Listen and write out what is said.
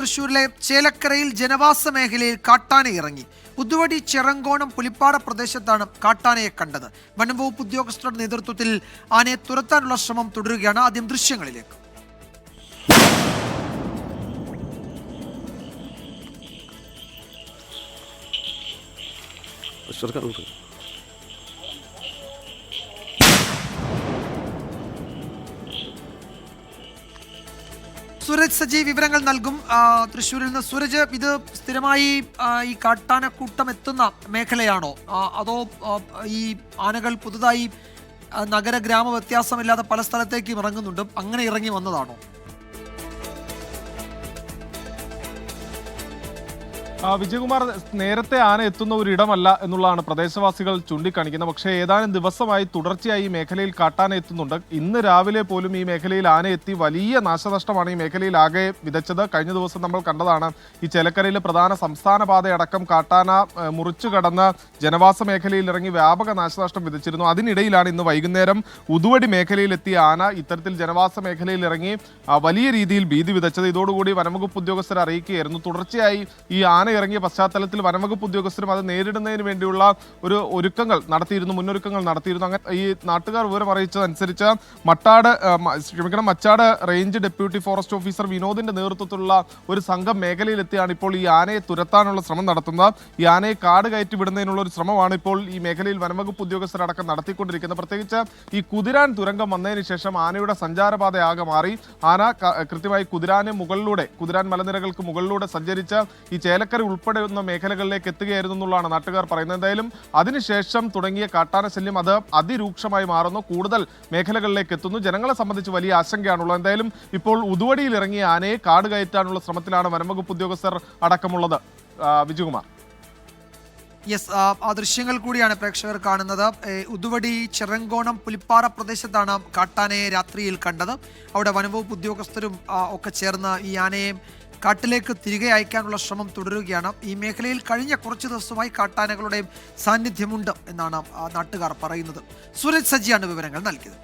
തൃശൂരിലെ ചേലക്കരയിൽ ജനവാസ മേഖലയിൽ കാട്ടാന ഇറങ്ങി. പുതുവടി ചിറങ്കോണം പുലിപ്പാട പ്രദേശത്താണ് കാട്ടാനയെ കണ്ടത്. വനംവകുപ്പ് ഉദ്യോഗസ്ഥരുടെ നേതൃത്വത്തിൽ ആനയെ തുരത്താനുള്ള ശ്രമം തുടരുകയാണ്. ആദ്യം ദൃശ്യങ്ങളിലേക്ക്. സൂരജ് സജി വിവരങ്ങൾ നൽകും. തൃശ്ശൂരിൽ നിന്ന് സൂരജ്, ഇത് സ്ഥിരമായി ഈ കാട്ടാനക്കൂട്ടം എത്തുന്ന മേഖലയാണോ, അതോ ഈ ആനകൾ പുതുതായി നഗര ഗ്രാമ വ്യത്യാസമില്ലാതെ പല സ്ഥലത്തേക്കും ഇറങ്ങുന്നുണ്ട്, അങ്ങനെ ഇറങ്ങി വന്നതാണോ? വിജയകുമാർ, നേരത്തെ ആന എത്തുന്ന ഒരു ഇടമല്ല എന്നുള്ളതാണ് പ്രദേശവാസികൾ ചൂണ്ടിക്കാണിക്കുന്നത്. പക്ഷേ ഏതാനും ദിവസമായി തുടർച്ചയായി ഈ മേഖലയിൽ കാട്ടാന എത്തുന്നുണ്ട്. ഇന്ന് രാവിലെ പോലും ഈ മേഖലയിൽ ആന എത്തി വലിയ നാശനഷ്ടമാണ് ഈ മേഖലയിൽ ആകെ വിതച്ചത്. കഴിഞ്ഞ ദിവസം നമ്മൾ കണ്ടതാണ്, ഈ ചേലക്കരയിലെ പ്രധാന സംസ്ഥാന പാതയടക്കം കാട്ടാന മുറിച്ചു കടന്ന് ജനവാസ മേഖലയിൽ ഇറങ്ങി വ്യാപക നാശനഷ്ടം വിതച്ചിരുന്നു. അതിനിടയിലാണ് ഇന്ന് വൈകുന്നേരം ഉതുവടി മേഖലയിൽ എത്തിയ ആന ഇത്തരത്തിൽ ജനവാസ മേഖലയിൽ ഇറങ്ങി വലിയ രീതിയിൽ ഭീതി വിതച്ചത്. ഇതോടുകൂടി വനംവകുപ്പ് ഉദ്യോഗസ്ഥരെ അറിയിക്കുകയായിരുന്നു. തുടർച്ചയായി ഈ ആന ഇറങ്ങിയ പശ്ചാത്തലത്തിൽ വനംവകുപ്പ് ഉദ്യോഗസ്ഥരും അത് നേരിടുന്നതിന് വേണ്ടിയുള്ള മുന്നൊരുക്കങ്ങൾ നടത്തിയിരുന്നു. അങ്ങനെ ഈ നാട്ടുകാർ വിവരം അറിയിച്ചതനുസരിച്ച് Machad range deputy forest officer വിനോദിന്റെ നേതൃത്വത്തിലുള്ള ഒരു സംഘം മേഖലയിലെത്തിയാണ് ഇപ്പോൾ ഈ ആനയെ തുരത്താനുള്ള ശ്രമം നടത്തുന്നത്. ഈ ആനയെ കാട് കയറ്റി വിടുന്നതിനുള്ള ഒരു ശ്രമമാണ് ഇപ്പോൾ ഈ മേഖലയിൽ വനംവകുപ്പ് ഉദ്യോഗസ്ഥരടക്കം നടത്തിക്കൊണ്ടിരിക്കുന്നത്. പ്രത്യേകിച്ച് ഈ കുതിരാൻ തുരങ്കം വന്നതിന് ശേഷം ആനയുടെ സഞ്ചാരപാതയാകെ മാറി. ആന കൃത്യമായി കുതിരാൻ മലനിരകൾക്ക് മുകളിലൂടെ സഞ്ചരിച്ച് ഈ ചേലക്കര ഉൾപ്പെടെയുള്ള മേഖലകളിലേക്ക് എത്തുകയായിരുന്നു എന്നുള്ളതാണ് നാട്ടുകാർ പറയുന്നത്. എന്തായാലും അതിനുശേഷം തുടങ്ങിയ കാട്ടാന ശല്യം അത് അതിരൂക്ഷമായി മാറുന്നു, കൂടുതൽ മേഖലകളിലേക്ക് എത്തുന്നു. ജനങ്ങളെ സംബന്ധിച്ച് വലിയ ആശങ്കയാണുള്ളത്. എന്തായാലും ഇപ്പോൾ ഉതുവടിയിൽ ഇറങ്ങിയ ആനയെ കാട് കയറ്റാനുള്ള ശ്രമത്തിലാണ് വനംവകുപ്പ് ഉദ്യോഗസ്ഥർ അടക്കമുള്ളത്. വിജയകുമാർ, യെസ്, ആ ദൃശ്യങ്ങൾ കൂടിയാണ് പ്രേക്ഷകർ കാണുന്നത്. ഉതുവടി ചിറങ്കോണം പുലിപ്പാറ പ്രദേശത്താണ് കാട്ടാനയെ രാത്രിയിൽ കണ്ടത്. അവിടെ വനംവകുപ്പ് ഉദ്യോഗസ്ഥരും ഒക്കെ ചേർന്ന് ഈ ആനയെ കാട്ടിലേക്ക് തിരികെ അയക്കാനുള്ള ശ്രമം തുടരുകയാണ്. ഈ മേഖലയിൽ കഴിഞ്ഞ കുറച്ച് ദിവസമായി കാട്ടാനകളുടെ സാന്നിധ്യമുണ്ട് എന്നാണ് നാട്ടുകാർ പറയുന്നത്. സൂരജ് സജിയാണ് വിവരങ്ങൾ നൽകിയത്.